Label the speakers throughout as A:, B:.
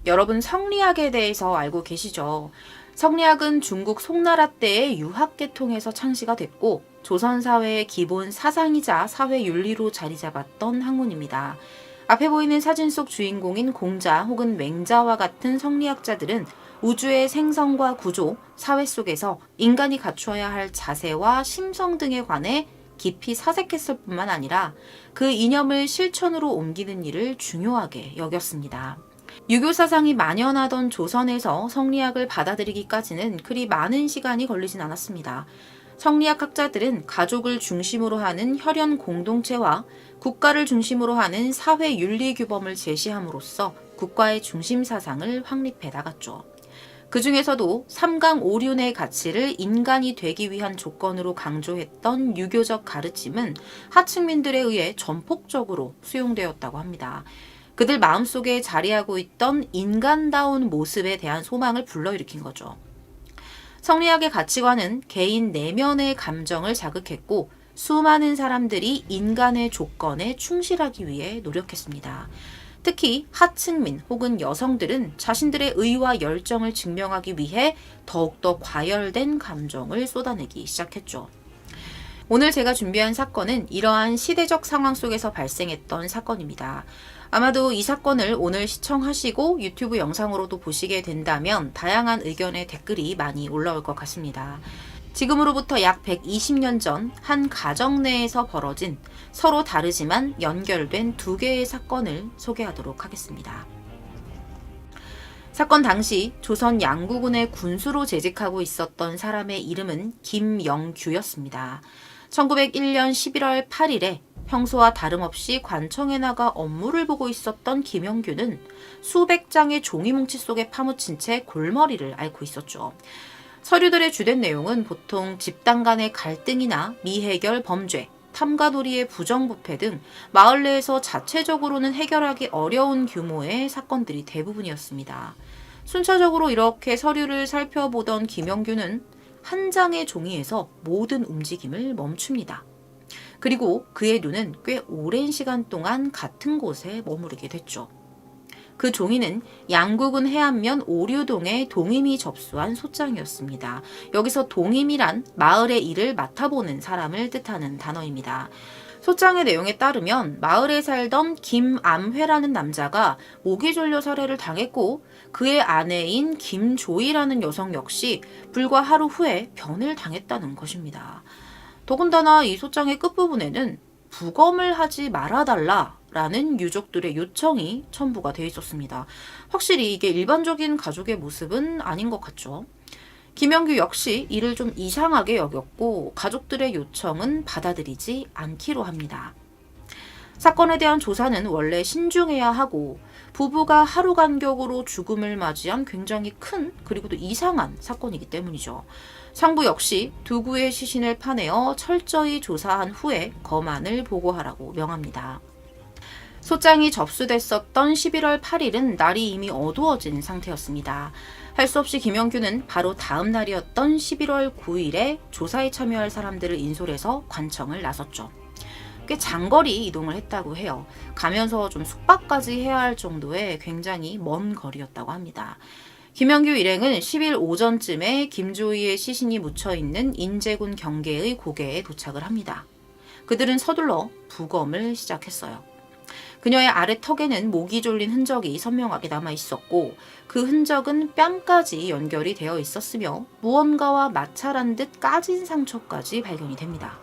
A: 여러분 성리학에 대해서 알고 계시죠? 성리학은 중국 송나라 때의 유학계통에서 창시가 됐고 조선 사회의 기본 사상이자 사회 윤리로 자리 잡았던 학문입니다. 앞에 보이는 사진 속 주인공인 공자 혹은 맹자와 같은 성리학자들은 우주의 생성과 구조, 사회 속에서 인간이 갖추어야 할 자세와 심성 등에 관해 깊이 사색했을 뿐만 아니라 그 이념을 실천으로 옮기는 일을 중요하게 여겼습니다. 유교 사상이 만연하던 조선에서 성리학을 받아들이기까지는 그리 많은 시간이 걸리진 않았습니다. 성리학 학자들은 가족을 중심으로 하는 혈연 공동체와 국가를 중심으로 하는 사회 윤리 규범을 제시함으로써 국가의 중심 사상을 확립해 나갔죠. 그 중에서도 삼강오륜의 가치를 인간이 되기 위한 조건으로 강조했던 유교적 가르침은 하층민들에 의해 전폭적으로 수용되었다고 합니다. 그들 마음속에 자리하고 있던 인간다운 모습에 대한 소망을 불러일으킨 거죠. 성리학의 가치관은 개인 내면의 감정을 자극했고 수많은 사람들이 인간의 조건에 충실하기 위해 노력했습니다. 특히 하층민 혹은 여성들은 자신들의 의와 열정을 증명하기 위해 더욱더 과열된 감정을 쏟아내기 시작했죠. 오늘 제가 준비한 사건은 이러한 시대적 상황 속에서 발생했던 사건입니다. 아마도 이 사건을 오늘 시청하시고 유튜브 영상으로도 보시게 된다면 다양한 의견의 댓글이 많이 올라올 것 같습니다. 지금으로부터 약 120년 전 한 가정 내에서 벌어진 서로 다르지만 연결된 두 개의 사건을 소개하도록 하겠습니다. 사건 당시 조선 양구군의 군수로 재직하고 있었던 사람의 이름은 김영규였습니다. 1901년 11월 8일에 평소와 다름없이 관청에 나가 업무를 보고 있었던 김영규는 수백 장의 종이뭉치 속에 파묻힌 채 골머리를 앓고 있었죠. 서류들의 주된 내용은 보통 집단 간의 갈등이나 미해결 범죄, 탐가도리의 부정부패 등 마을 내에서 자체적으로는 해결하기 어려운 규모의 사건들이 대부분이었습니다. 순차적으로 이렇게 서류를 살펴보던 김영규는 한 장의 종이에서 모든 움직임을 멈춥니다. 그리고 그의 눈은 꽤 오랜 시간 동안 같은 곳에 머무르게 됐죠. 그 종이는 양구군 해안면 오류동에 동임이 접수한 소장이었습니다. 여기서 동임이란 마을의 일을 맡아보는 사람을 뜻하는 단어입니다. 소장의 내용에 따르면 마을에 살던 김암회라는 남자가 모기 졸려 살해를 당했고 그의 아내인 김조이라는 여성 역시 불과 하루 후에 변을 당했다는 것입니다. 더군다나 이 소장의 끝부분에는 부검을 하지 말아달라 라는 유족들의 요청이 첨부가 되어 있었습니다. 확실히 이게 일반적인 가족의 모습은 아닌 것 같죠. 김영규 역시 이를 좀 이상하게 여겼고 가족들의 요청은 받아들이지 않기로 합니다. 사건에 대한 조사는 원래 신중해야 하고 부부가 하루 간격으로 죽음을 맞이한 굉장히 큰 그리고 또 이상한 사건이기 때문이죠. 상부 역시 두 구의 시신을 파내어 철저히 조사한 후에 검안을 보고하라고 명합니다. 소장이 접수됐었던 11월 8일은 날이 이미 어두워진 상태였습니다. 할 수 없이 김영규는 바로 다음 날이었던 11월 9일에 조사에 참여할 사람들을 인솔해서 관청을 나섰죠. 꽤 장거리 이동을 했다고 해요. 가면서 좀 숙박까지 해야 할 정도의 굉장히 먼 거리였다고 합니다. 김영규 일행은 10일 오전쯤에 김조이의 시신이 묻혀있는 인제군 경계의 고개에 도착을 합니다. 그들은 서둘러 부검을 시작했어요. 그녀의 아래 턱에는 모기 졸린 흔적이 선명하게 남아 있었고 그 흔적은 뺨까지 연결이 되어 있었으며 무언가와 마찰한 듯 까진 상처까지 발견이 됩니다.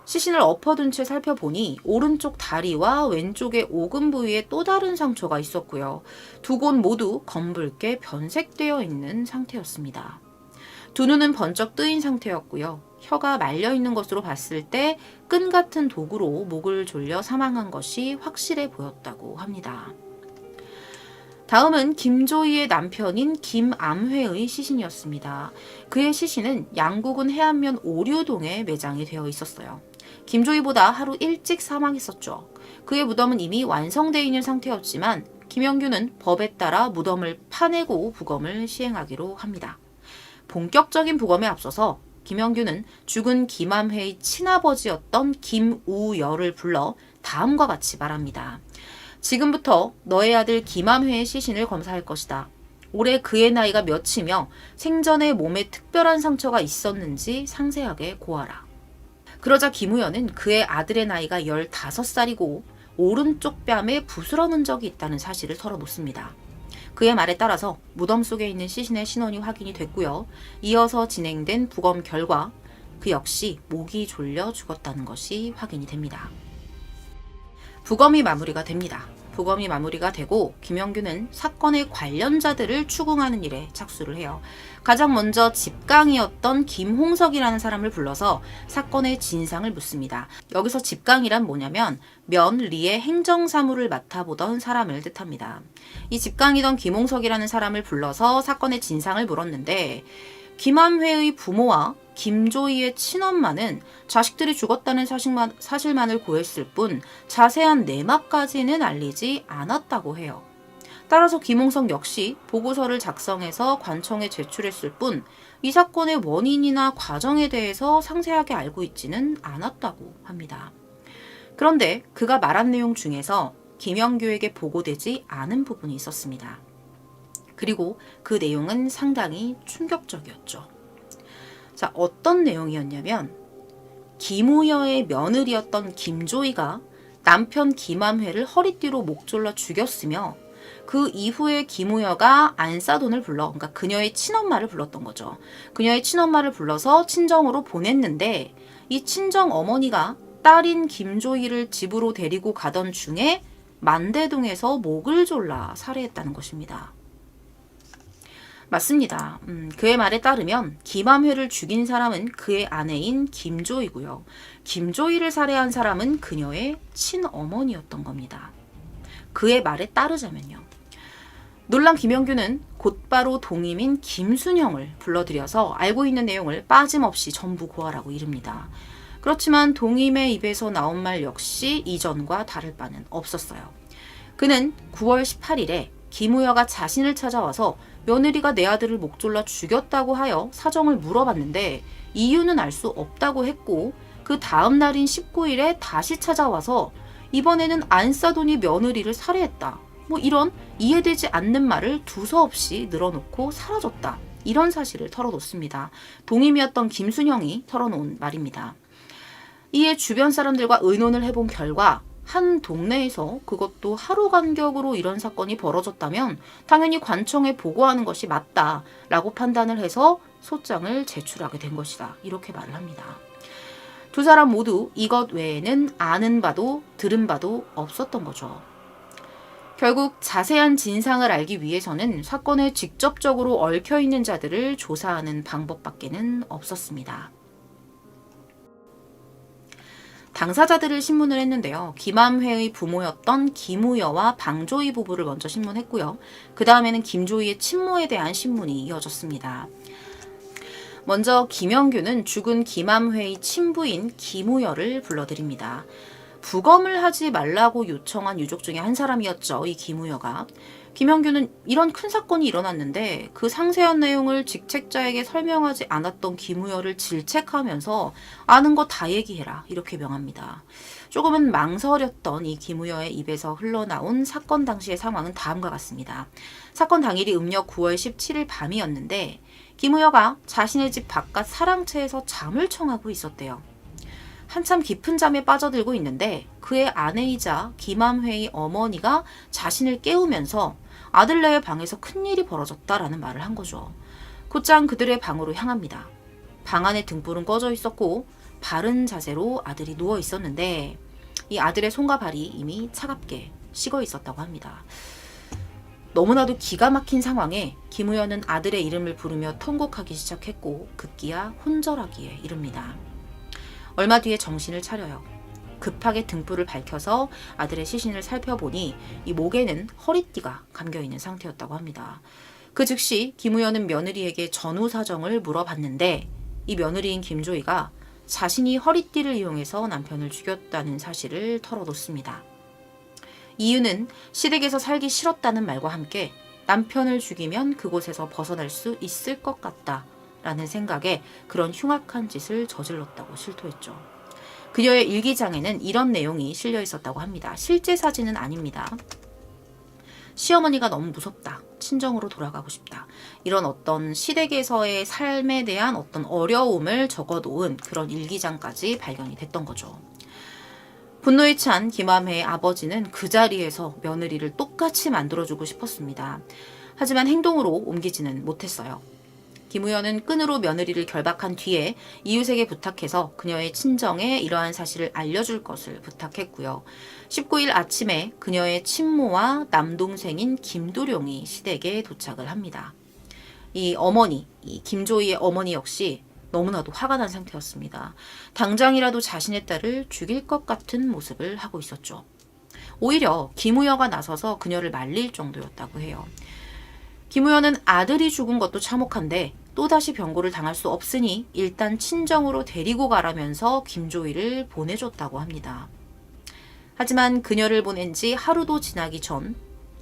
A: 시신을 엎어둔 채 살펴보니 오른쪽 다리와 왼쪽의 오금 부위에 또 다른 상처가 있었고요. 두 곳 모두 검붉게 변색되어 있는 상태였습니다. 두 눈은 번쩍 뜨인 상태였고요. 혀가 말려있는 것으로 봤을 때 끈 같은 도구로 목을 졸려 사망한 것이 확실해 보였다고 합니다. 다음은 김조이의 남편인 김암회의 시신이었습니다. 그의 시신은 양구군 해안면 오류동에 매장이 되어 있었어요. 김조이보다 하루 일찍 사망했었죠. 그의 무덤은 이미 완성되어 있는 상태였지만 김영규는 법에 따라 무덤을 파내고 부검을 시행하기로 합니다. 본격적인 부검에 앞서서 김영규는 죽은 김암회의 친아버지였던 김우열을 불러 다음과 같이 말합니다. 지금부터 너의 아들 김암회의 시신을 검사할 것이다. 올해 그의 나이가 몇이며 생전에 몸에 특별한 상처가 있었는지 상세하게 고하라. 그러자 김우현은 그의 아들의 나이가 15살이고 오른쪽 뺨에 부스럼 흔적이 있다는 사실을 털어놓습니다. 그의 말에 따라서 무덤 속에 있는 시신의 신원이 확인이 됐고요. 이어서 진행된 부검 결과 그 역시 목이 졸려 죽었다는 것이 확인이 됩니다. 부검이 마무리가 됩니다. 부검이 마무리가 되고 김영규는 사건의 관련자들을 추궁하는 일에 착수를 해요. 가장 먼저 집강이었던 김홍석이라는 사람을 불러서 사건의 진상을 묻습니다. 여기서 집강이란 뭐냐면 면리의 행정사무를 맡아보던 사람을 뜻합니다. 이 집강이던 김홍석이라는 사람을 불러서 사건의 진상을 물었는데 김암회의 부모와 김조이의 친엄마는 자식들이 죽었다는 사실만을 고했을 뿐 자세한 내막까지는 알리지 않았다고 해요. 따라서 김홍석 역시 보고서를 작성해서 관청에 제출했을 뿐 이 사건의 원인이나 과정에 대해서 상세하게 알고 있지는 않았다고 합니다. 그런데 그가 말한 내용 중에서 김영규에게 보고되지 않은 부분이 있었습니다. 그리고 그 내용은 상당히 충격적이었죠. 자, 어떤 내용이었냐면 김우여의 며느리였던 김조이가 남편 김암회를 허리띠로 목 졸라 죽였으며 그 이후에 김우여가 안싸돈을 불러, 그러니까 그녀의 친엄마를 불렀던 거죠. 그녀의 친엄마를 불러서 친정으로 보냈는데 이 친정 어머니가 딸인 김조이를 집으로 데리고 가던 중에 만대동에서 목을 졸라 살해했다는 것입니다. 맞습니다. 그의 말에 따르면 김암회를 죽인 사람은 그의 아내인 김조이고요. 김조이를 살해한 사람은 그녀의 친어머니였던 겁니다. 그의 말에 따르자면요. 놀란 김영규는 곧바로 동임인 김순형을 불러들여서 알고 있는 내용을 빠짐없이 전부 고하라고 이릅니다. 그렇지만 동임의 입에서 나온 말 역시 이전과 다를 바는 없었어요. 그는 9월 18일에 김우여가 자신을 찾아와서 며느리가 내 아들을 목 졸라 죽였다고 하여 사정을 물어봤는데 이유는 알 수 없다고 했고 그 다음 날인 19일에 다시 찾아와서 이번에는 안싸돈이 며느리를 살해했다. 뭐 이런 이해되지 않는 말을 두서없이 늘어놓고 사라졌다. 이런 사실을 털어놓습니다. 동임이었던 김순형이 털어놓은 말입니다. 이에 주변 사람들과 의논을 해본 결과 한 동네에서 그것도 하루 간격으로 이런 사건이 벌어졌다면 당연히 관청에 보고하는 것이 맞다라고 판단을 해서 소장을 제출하게 된 것이다. 이렇게 말을 합니다. 두 사람 모두 이것 외에는 아는 바도 들은 바도 없었던 거죠. 결국 자세한 진상을 알기 위해서는 사건에 직접적으로 얽혀있는 자들을 조사하는 방법밖에는 없었습니다. 당사자들을 신문을 했는데요. 김암회의 부모였던 김우여와 방조이 부부를 먼저 신문했고요. 그 다음에는 김조이의 친모에 대한 신문이 이어졌습니다. 먼저 김영규는 죽은 김암회의 친부인 김우여를 불러드립니다. 부검을 하지 말라고 요청한 유족 중에 한 사람이었죠. 이 김우여가. 김영규는 이런 큰 사건이 일어났는데 그 상세한 내용을 직책자에게 설명하지 않았던 김우여를 질책하면서 아는 거 다 얘기해라 이렇게 명합니다. 조금은 망설였던 이 김우여의 입에서 흘러나온 사건 당시의 상황은 다음과 같습니다. 사건 당일이 음력 9월 17일 밤이었는데 김우여가 자신의 집 바깥 사랑채에서 잠을 청하고 있었대요. 한참 깊은 잠에 빠져들고 있는데 그의 아내이자 김암회의 어머니가 자신을 깨우면서 아들네의 방에서 큰일이 벌어졌다라는 말을 한 거죠. 곧장 그들의 방으로 향합니다. 방 안에 등불은 꺼져 있었고 바른 자세로 아들이 누워 있었는데 이 아들의 손과 발이 이미 차갑게 식어 있었다고 합니다. 너무나도 기가 막힌 상황에 김우여는 아들의 이름을 부르며 통곡하기 시작했고 급기야 혼절하기에 이릅니다. 얼마 뒤에 정신을 차려요. 급하게 등불을 밝혀서 아들의 시신을 살펴보니 이 목에는 허리띠가 감겨있는 상태였다고 합니다. 그 즉시 김우여는 며느리에게 전후 사정을 물어봤는데 이 며느리인 김조이가 자신이 허리띠를 이용해서 남편을 죽였다는 사실을 털어놓습니다. 이유는 시댁에서 살기 싫었다는 말과 함께 남편을 죽이면 그곳에서 벗어날 수 있을 것 같다 라는 생각에 그런 흉악한 짓을 저질렀다고 실토했죠. 그녀의 일기장에는 이런 내용이 실려 있었다고 합니다. 실제 사진은 아닙니다. 시어머니가 너무 무섭다. 친정으로 돌아가고 싶다. 이런 어떤 시댁에서의 삶에 대한 어떤 어려움을 적어놓은 그런 일기장까지 발견이 됐던 거죠. 분노에 찬 김화매의 아버지는 그 자리에서 며느리를 똑같이 만들어주고 싶었습니다. 하지만 행동으로 옮기지는 못했어요. 김우현은 끈으로 며느리를 결박한 뒤에 이웃에게 부탁해서 그녀의 친정에 이러한 사실을 알려줄 것을 부탁했고요. 19일 아침에 그녀의 친모와 남동생인 김도룡이 시댁에 도착을 합니다. 이 어머니, 이 김조이의 어머니 역시 너무나도 화가 난 상태였습니다. 당장이라도 자신의 딸을 죽일 것 같은 모습을 하고 있었죠. 오히려 김우여가 나서서 그녀를 말릴 정도였다고 해요. 김우여는 아들이 죽은 것도 참혹한데 또다시 병고를 당할 수 없으니 일단 친정으로 데리고 가라면서 김조이를 보내줬다고 합니다. 하지만 그녀를 보낸 지 하루도 지나기 전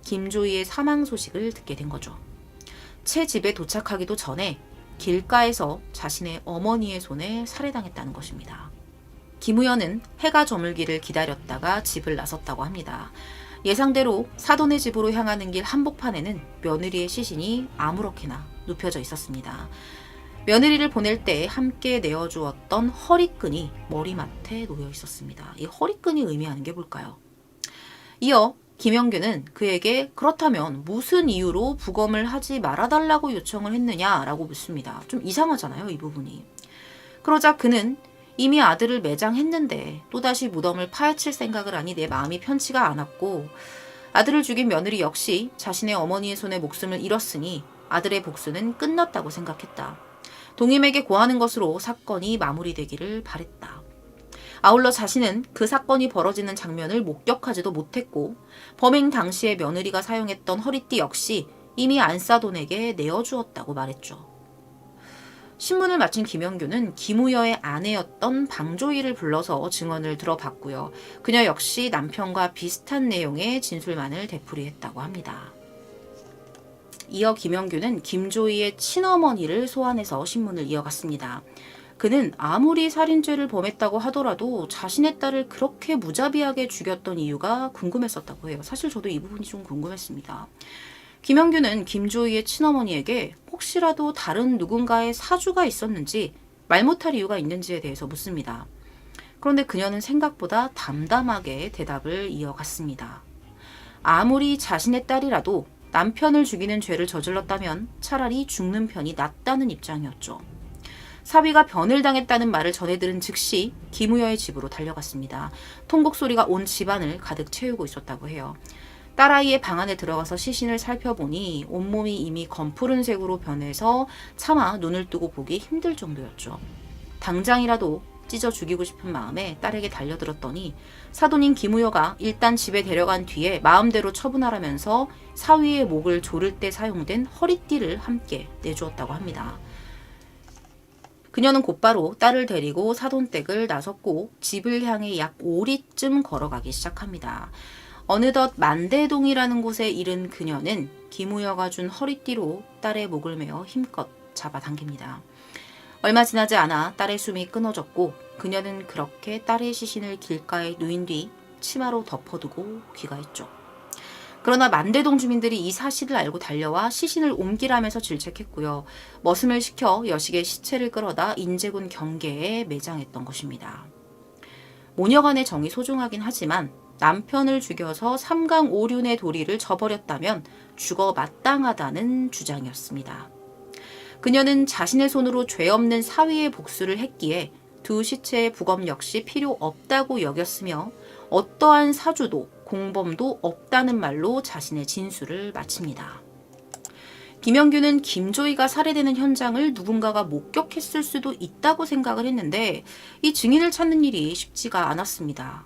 A: 김조이의 사망 소식을 듣게 된 거죠. 채 집에 도착하기도 전에 길가에서 자신의 어머니의 손에 살해당했다는 것입니다. 김우현은 해가 저물기를 기다렸다가 집을 나섰다고 합니다. 예상대로 사돈의 집으로 향하는 길 한복판에는 며느리의 시신이 아무렇게나 눕혀져 있었습니다. 며느리를 보낼 때 함께 내어주었던 허리끈이 머리맡에 놓여 있었습니다. 이 허리끈이 의미하는 게 뭘까요? 이어 김영규는 그에게 그렇다면 무슨 이유로 부검을 하지 말아달라고 요청을 했느냐라고 묻습니다. 좀 이상하잖아요, 이 부분이. 그러자 그는 이미 아들을 매장했는데 또다시 무덤을 파헤칠 생각을 하니 내 마음이 편치가 않았고 아들을 죽인 며느리 역시 자신의 어머니의 손에 목숨을 잃었으니 아들의 복수는 끝났다고 생각했다. 동임에게 고하는 것으로 사건이 마무리되기를 바랬다. 아울러 자신은 그 사건이 벌어지는 장면을 목격하지도 못했고 범행 당시에 며느리가 사용했던 허리띠 역시 이미 안사돈에게 내어주었다고 말했죠. 신문을 마친 김영규는 김우여의 아내였던 방조이를 불러서 증언을 들어봤고요. 그녀 역시 남편과 비슷한 내용의 진술만을 되풀이했다고 합니다. 이어 김영규는 김조이의 친어머니를 소환해서 신문을 이어갔습니다. 그는 아무리 살인죄를 범했다고 하더라도 자신의 딸을 그렇게 무자비하게 죽였던 이유가 궁금했었다고 해요. 사실 저도 이 부분이 좀 궁금했습니다. 김영규는 김조이의 친어머니에게 혹시라도 다른 누군가의 사주가 있었는지 말 못할 이유가 있는지에 대해서 묻습니다. 그런데 그녀는 생각보다 담담하게 대답을 이어갔습니다. 아무리 자신의 딸이라도 남편을 죽이는 죄를 저질렀다면 차라리 죽는 편이 낫다는 입장이었죠. 사위가 변을 당했다는 말을 전해들은 즉시 김우여의 집으로 달려갔습니다. 통곡 소리가 온 집안을 가득 채우고 있었다고 해요. 딸아이의 방 안에 들어가서 시신을 살펴보니 온몸이 이미 검푸른색으로 변해서 차마 눈을 뜨고 보기 힘들 정도였죠. 당장이라도 찢어 죽이고 싶은 마음에 딸에게 달려들었더니 사돈인 김우여가 일단 집에 데려간 뒤에 마음대로 처분하라면서 사위의 목을 조를 때 사용된 허리띠를 함께 내주었다고 합니다. 그녀는 곧바로 딸을 데리고 사돈댁을 나섰고 집을 향해 약 5리쯤 걸어가기 시작합니다. 어느덧 만대동이라는 곳에 이른 그녀는 김우여가 준 허리띠로 딸의 목을 메어 힘껏 잡아당깁니다. 얼마 지나지 않아 딸의 숨이 끊어졌고 그녀는 그렇게 딸의 시신을 길가에 누인 뒤 치마로 덮어두고 귀가했죠. 그러나 만대동 주민들이 이 사실을 알고 달려와 시신을 옮기라면서 질책했고요. 머슴을 시켜 여식의 시체를 끌어다 인제군 경계에 매장했던 것입니다. 모녀간의 정이 소중하긴 하지만 남편을 죽여서 삼강오륜의 도리를 저버렸다면 죽어 마땅하다는 주장이었습니다. 그녀는 자신의 손으로 죄 없는 사위의 복수를 했기에 두 시체의 부검 역시 필요 없다고 여겼으며 어떠한 사주도 공범도 없다는 말로 자신의 진술을 마칩니다. 김영규는 김조이가 살해되는 현장을 누군가가 목격했을 수도 있다고 생각을 했는데 이 증인을 찾는 일이 쉽지가 않았습니다.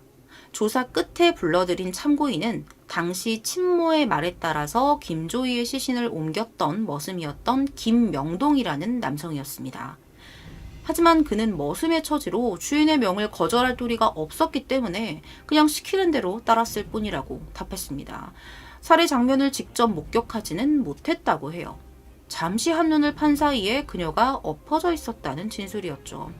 A: 조사 끝에 불러들인 참고인은 당시 친모의 말에 따라서 김조이의 시신을 옮겼던 머슴이었던 김명동이라는 남성이었습니다. 하지만 그는 머슴의 처지로 주인의 명을 거절할 도리가 없었기 때문에 그냥 시키는 대로 따랐을 뿐이라고 답했습니다. 살해 장면을 직접 목격하지는 못했다고 해요. 잠시 한눈을 판 사이에 그녀가 엎어져 있었다는 진술이었죠.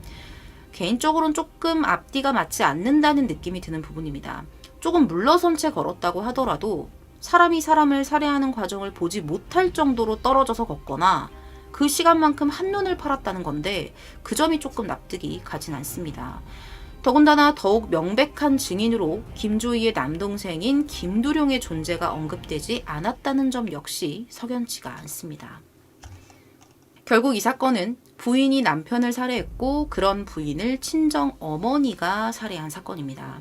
A: 개인적으로는 조금 앞뒤가 맞지 않는다는 느낌이 드는 부분입니다. 조금 물러선 채 걸었다고 하더라도 사람이 사람을 살해하는 과정을 보지 못할 정도로 떨어져서 걷거나 그 시간만큼 한눈을 팔았다는 건데 그 점이 조금 납득이 가진 않습니다. 더군다나 더욱 명백한 증인으로 김조이의 남동생인 김두룡의 존재가 언급되지 않았다는 점 역시 석연치가 않습니다. 결국 이 사건은 부인이 남편을 살해했고 그런 부인을 친정 어머니가 살해한 사건입니다.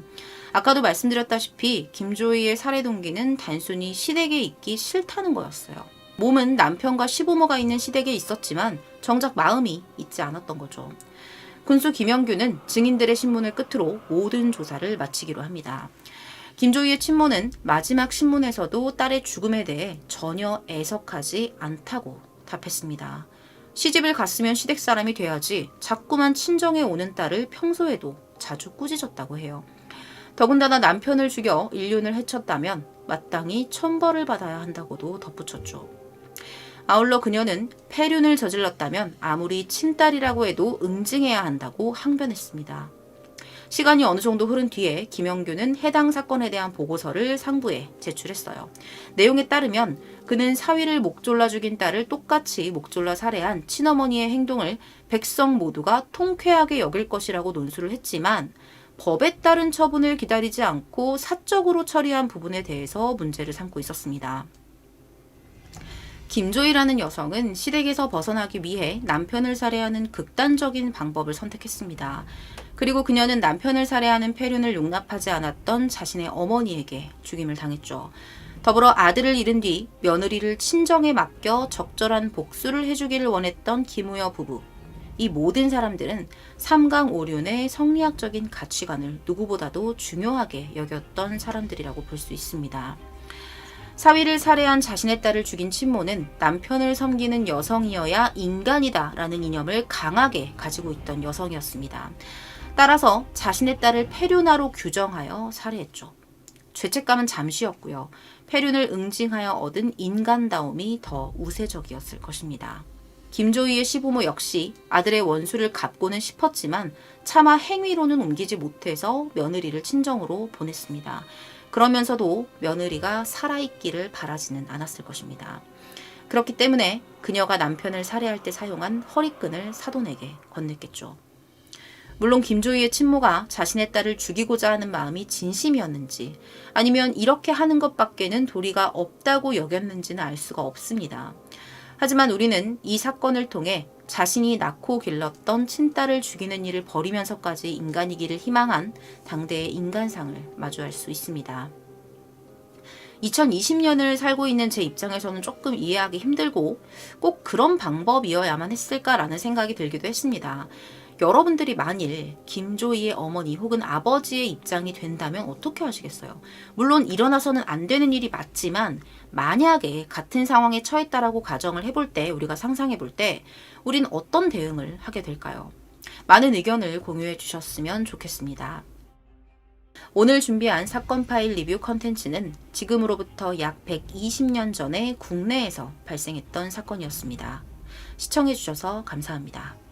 A: 아까도 말씀드렸다시피 김조이의 살해 동기는 단순히 시댁에 있기 싫다는 거였어요. 몸은 남편과 시부모가 있는 시댁에 있었지만 정작 마음이 있지 않았던 거죠. 군수 김영규는 증인들의 신문을 끝으로 모든 조사를 마치기로 합니다. 김조이의 친모는 마지막 신문에서도 딸의 죽음에 대해 전혀 애석하지 않다고 답했습니다. 시집을 갔으면 시댁 사람이 돼야지 자꾸만 친정에 오는 딸을 평소에도 자주 꾸짖었다고 해요. 더군다나 남편을 죽여 인륜을 해쳤다면 마땅히 천벌을 받아야 한다고도 덧붙였죠. 아울러 그녀는 폐륜을 저질렀다면 아무리 친딸이라고 해도 응징해야 한다고 항변했습니다. 시간이 어느 정도 흐른 뒤에 김영규는 해당 사건에 대한 보고서를 상부에 제출했어요. 내용에 따르면 그는 사위를 목졸라 죽인 딸을 똑같이 목졸라 살해한 친어머니의 행동을 백성 모두가 통쾌하게 여길 것이라고 논술을 했지만 법에 따른 처분을 기다리지 않고 사적으로 처리한 부분에 대해서 문제를 삼고 있었습니다. 김조이라는 여성은 시댁에서 벗어나기 위해 남편을 살해하는 극단적인 방법을 선택했습니다. 그리고 그녀는 남편을 살해하는 폐륜을 용납하지 않았던 자신의 어머니에게 죽임을 당했죠. 더불어 아들을 잃은 뒤 며느리를 친정에 맡겨 적절한 복수를 해주기를 원했던 김우여 부부. 이 모든 사람들은 삼강오륜의 성리학적인 가치관을 누구보다도 중요하게 여겼던 사람들이라고 볼 수 있습니다. 사위를 살해한 자신의 딸을 죽인 친모는 남편을 섬기는 여성이어야 인간이다라는 이념을 강하게 가지고 있던 여성이었습니다. 따라서 자신의 딸을 폐륜아로 규정하여 살해했죠. 죄책감은 잠시였고요. 폐륜을 응징하여 얻은 인간다움이 더 우세적이었을 것입니다. 김조이의 시부모 역시 아들의 원수를 갚고는 싶었지만 차마 행위로는 옮기지 못해서 며느리를 친정으로 보냈습니다. 그러면서도 며느리가 살아있기를 바라지는 않았을 것입니다. 그렇기 때문에 그녀가 남편을 살해할 때 사용한 허리끈을 사돈에게 건넸겠죠. 물론 김조이의 친모가 자신의 딸을 죽이고자 하는 마음이 진심이었는지 아니면 이렇게 하는 것밖에는 도리가 없다고 여겼는지는 알 수가 없습니다. 하지만 우리는 이 사건을 통해 자신이 낳고 길렀던 친딸을 죽이는 일을 벌이면서까지 인간이기를 희망한 당대의 인간상을 마주할 수 있습니다. 2020년을 살고 있는 제 입장에서는 조금 이해하기 힘들고 꼭 그런 방법이어야만 했을까라는 생각이 들기도 했습니다. 여러분들이 만일 김조이의 어머니 혹은 아버지의 입장이 된다면 어떻게 하시겠어요? 물론 일어나서는 안 되는 일이 맞지만 만약에 같은 상황에 처했다라고 가정을 해볼 때 우리가 상상해 볼 때 우린 어떤 대응을 하게 될까요? 많은 의견을 공유해 주셨으면 좋겠습니다. 오늘 준비한 사건 파일 리뷰 컨텐츠는 지금으로부터 약 120년 전에 국내에서 발생했던 사건이었습니다. 시청해 주셔서 감사합니다.